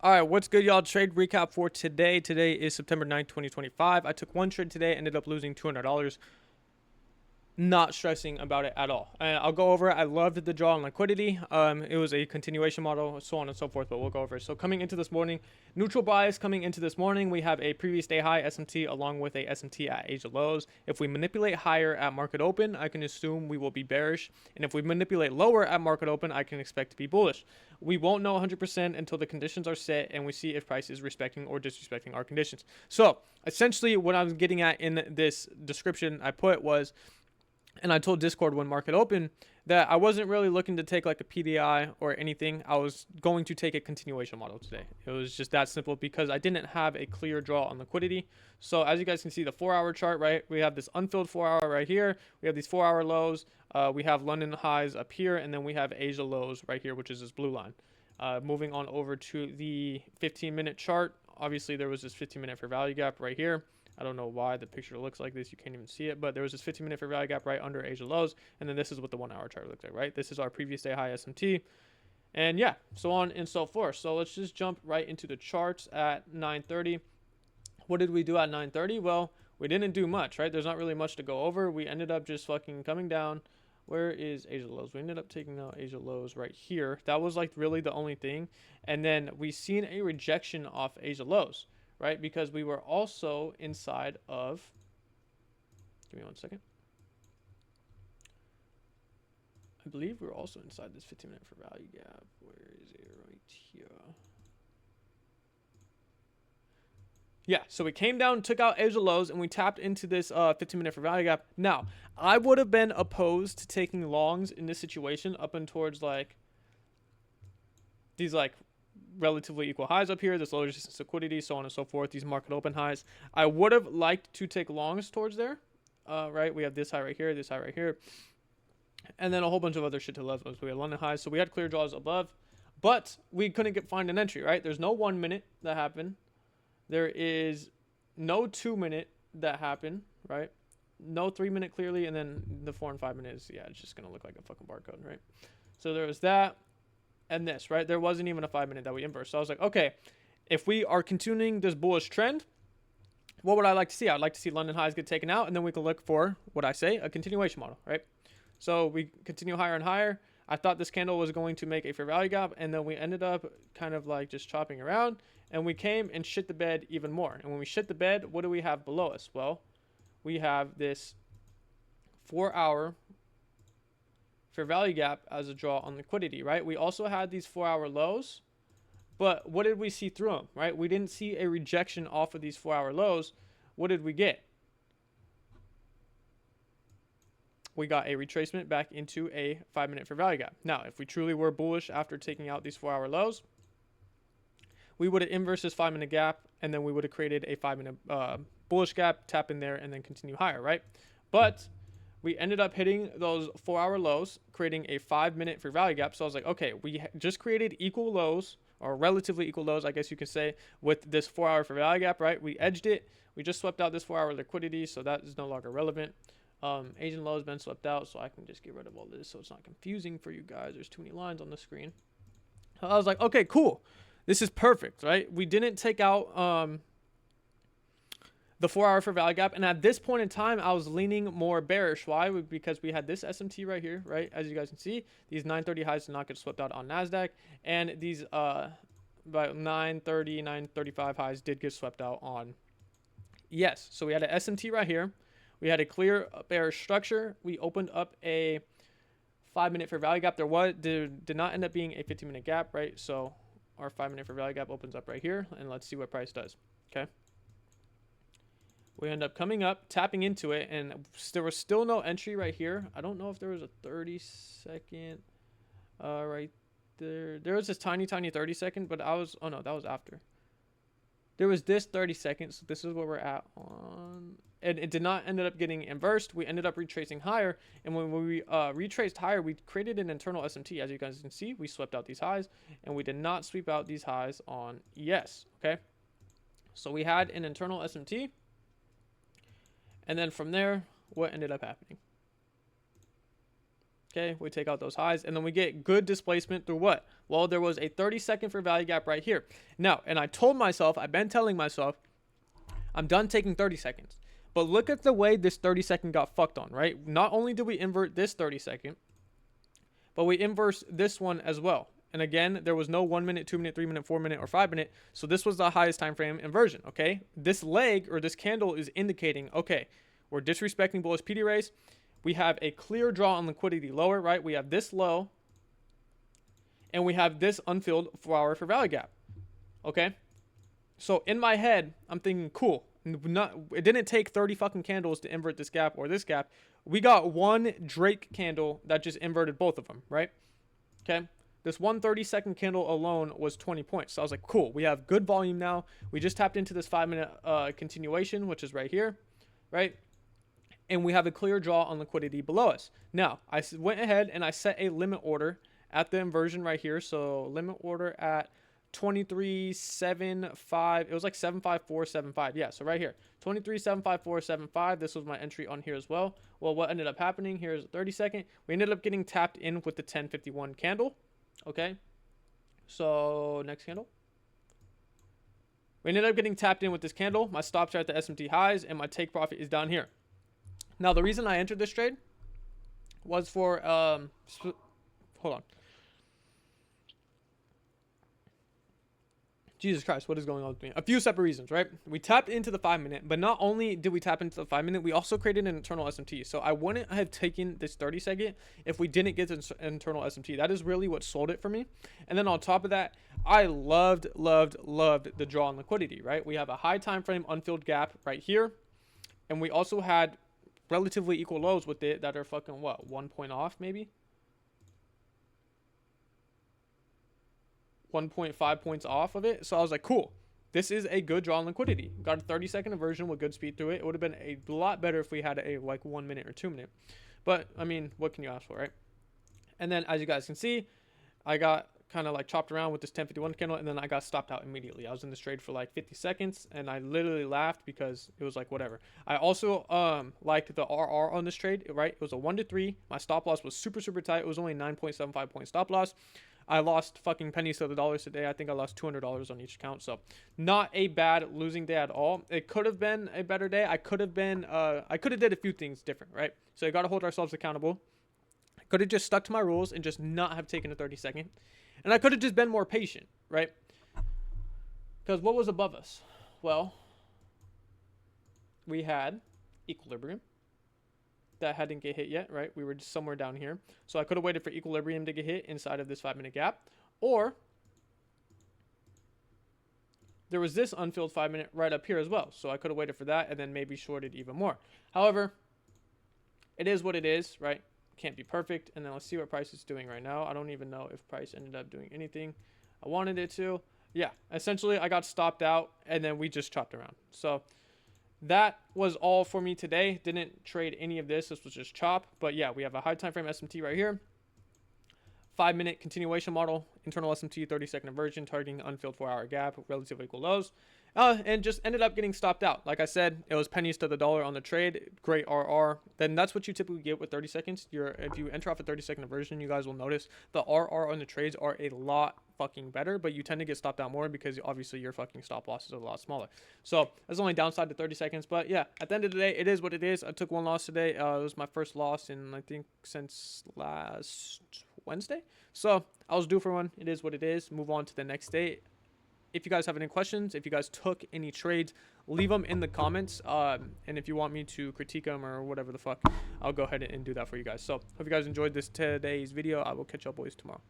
All right, what's good, y'all? Trade recap for today. Today is September 9th, 2025. I took one trade today, ended up losing $200. Not stressing about it at all. I'll go over it. I loved the draw on liquidity. It was a continuation model, so on and so forth, but we'll go over it. So coming into this morning, neutral bias coming into this morning, we have a previous day high SMT along with a SMT at Asia lows. If we manipulate higher at market open, I can assume we will be bearish. And if we manipulate lower at market open, I can expect to be bullish. We won't know 100% until the conditions are set and we see if price is respecting or disrespecting our conditions. So essentially what I was getting at in this description I put was, and I told Discord when market open that I wasn't really looking to take like a PDI or anything. I was going to take a continuation model today. It was just that simple because I didn't have a clear draw on liquidity. So as you guys can see, the 4-hour chart, right? We have this unfilled 4-hour right here. We have these 4-hour lows. We have London highs up here, and then we have Asia lows right here, which is this blue line. Moving on over to the 15-minute chart. Obviously, there was this 15-minute fair value gap right here. I don't know why the picture looks like this. You can't even see it, but there was this 15-minute fair value gap right under Asia lows. And then this is what the 1-hour chart looks like, right? This is our previous day high SMT. And yeah, so on and so forth. So let's just jump right into the charts at 9:30. What did we do at 9:30? Well, we didn't do much, right? There's not really much to go over. We ended up just fucking coming down. Where is Asia lows? We ended up taking out Asia lows right here. That was like really the only thing. And then we seen a rejection off Asia lows, right? Because we were also inside of, give me one second. I believe we were also inside this 15-minute for value gap. Where is it? Right here. Yeah, so we came down, took out Asia lows, and we tapped into this 15-minute for value gap. Now, I would have been opposed to taking longs in this situation up and towards like these like relatively equal highs up here, this low resistance liquidity, so on and so forth, these market open highs. I would have liked to take longs towards there, right? We have this high right here, this high right here, and then a whole bunch of other shit to the left. So we had London highs, so we had clear draws above, but we couldn't find an entry, right? There's no 1 minute that happened. There is no 2 minute that happened, right? No 3 minute clearly, and then the 4 and 5 minutes, yeah, it's just gonna look like a fucking barcode, right? So there was that. And this, right? There wasn't even a 5 minute that we inversed. So I was like, okay, if we are continuing this bullish trend, what would I like to see? I'd like to see London highs get taken out, and then we can look for what I say, a continuation model, right? So we continue higher and higher. I thought this candle was going to make a fair value gap, and then we ended up kind of like just chopping around, and we came and shit the bed even more. And when we shit the bed, what do we have below us? Well, we have this 4-hour fair value gap as a draw on liquidity, right? We also had these 4-hour lows, but what did we see through them, right? We didn't see a rejection off of these 4-hour lows. What did we get? We got a retracement back into a 5-minute fair value gap. Now, if we truly were bullish after taking out these 4-hour lows, we would have inversed this 5-minute gap, and then we would have created a 5-minute bullish gap, tap in there, and then continue higher, right? But we ended up hitting those 4-hour lows, creating a 5-minute fair value gap. So I was like, okay, we just created equal lows, or relatively equal lows, I guess you could say, with this 4-hour fair value gap, right? We edged it. We just swept out this 4-hour liquidity, so that is no longer relevant. Asian low has been swept out, so I can just get rid of all this so it's not confusing for you guys. There's too many lines on the screen. So I was like, okay, cool. This is perfect, right? We didn't take out the 4-hour fair value gap, and at this point in time I was leaning more bearish. Why? Because we had this SMT right here, right? As you guys can see, these 930 highs did not get swept out on NASDAQ, and these about 930 935 highs did get swept out on ES. So we had an SMT right here, we had a clear bearish structure, we opened up a 5-minute fair value gap. There did not end up being a 15-minute gap, right? So our 5-minute fair value gap opens up right here, and let's see what price does. Okay, we end up coming up, tapping into it, and there was still no entry right here. I don't know if there was a 30-second right there. There was this tiny 30-second, but oh no, that was after. There was this 30 seconds. So this is where we're at on, and it did not end up getting inversed. We ended up retracing higher, and when we retraced higher, we created an internal SMT. As you guys can see, we swept out these highs, and we did not sweep out these highs on ES. Okay, so we had an internal SMT. And then from there, what ended up happening? Okay, we take out those highs, and then we get good displacement through what? Well, there was a 30-second for value gap right here. Now, and I told myself, I've been telling myself, I'm done taking 30 seconds. But look at the way this 30-second got fucked on, right? Not only did we invert this 30-second, but we inverse this one as well. And again, there was no 1 minute, 2 minute, 3 minute, 4 minute, or 5 minute. So this was the highest time frame inversion, okay? This leg or this candle is indicating, okay, we're disrespecting bullish PD rays. We have a clear draw on liquidity lower, right? We have this low, and we have this unfilled 4-hour for value gap, okay? So in my head, I'm thinking, cool. It didn't take 30 fucking candles to invert this gap or this gap. We got one Drake candle that just inverted both of them, right? Okay. This 1 30-second candle alone was 20 points. So I was like, cool. We have good volume now. We just tapped into this 5-minute continuation, which is right here, right? And we have a clear draw on liquidity below us. Now, I went ahead and I set a limit order at the inversion right here. So limit order at 23.75. It was like 754.75. Yeah, so right here, 23.754.75. This was my entry on here as well. Well, what ended up happening, here's a 30-second. We ended up getting tapped in with the 1051 candle. Okay, so next candle. We ended up getting tapped in with this candle. My stops are at the SMT highs, and my take profit is down here. Now, the reason I entered this trade was for, hold on. Jesus Christ, what is going on with me? A few separate reasons, right? We tapped into the 5-minute, but not only did we tap into the 5-minute, we also created an internal SMT. So I wouldn't have taken this 30-second if we didn't get this internal SMT. That is really what sold it for me. And then on top of that, I loved the draw on liquidity, right? We have a high time frame unfilled gap right here. And we also had relatively equal lows with it that are fucking, what, 1 point off maybe? 1.5 points off of it. So I was like, cool, this is a good draw on liquidity. Got a 30-second inversion with good speed through it. It would have been a lot better if we had a like 1 minute or 2 minute. But I mean, what can you ask for, right? And then as you guys can see, I got kind of like chopped around with this 1051 candle, and then I got stopped out immediately. I was in this trade for like 50 seconds, and I literally laughed because it was like whatever. I also liked the RR on this trade, right? It was a 1 to 3. My stop loss was super tight. It was only 9.75 point stop loss. I lost fucking pennies to the dollars today. I think I lost $200 on each account. So not a bad losing day at all. It could have been a better day. I could have did a few things different, right? So you got to hold ourselves accountable. I could have just stuck to my rules and just not have taken a 30-second. And I could have just been more patient, right? Because what was above us? Well, we had equilibrium. That hadn't get hit yet, right? We were just somewhere down here. So I could have waited for equilibrium to get hit inside of this 5-minute gap. Or there was this unfilled 5-minute right up here as well. So I could have waited for that and then maybe shorted even more. However, it is what it is, right? Can't be perfect. And then let's see what price is doing right now. I don't even know if price ended up doing anything I wanted it to. Yeah, essentially I got stopped out and then we just chopped around. So that was all for me today. Didn't trade any of this. This was just chop. But yeah, we have a high time frame SMT right here. 5-minute continuation model, internal SMT, 30-second inversion, targeting unfilled 4-hour gap, relatively equal lows. And just ended up getting stopped out. Like I said, it was pennies to the dollar on the trade. Great RR. Then that's what you typically get with 30 seconds. If you enter off a 30-second inversion, you guys will notice the RR on the trades are a lot fucking better, but you tend to get stopped out more because obviously your fucking stop losses are a lot smaller. So that's only downside to 30 seconds. But yeah, at the end of the day, it is what it is. I took one loss today. It was my first loss in, I think, since last Wednesday. So I was due for one. It is what it is. Move on to the next day. If you guys have any questions, if you guys took any trades, leave them in the comments. And if you want me to critique them or whatever the fuck, I'll go ahead and do that for you guys. So hope you guys enjoyed today's video. I will catch y'all boys tomorrow.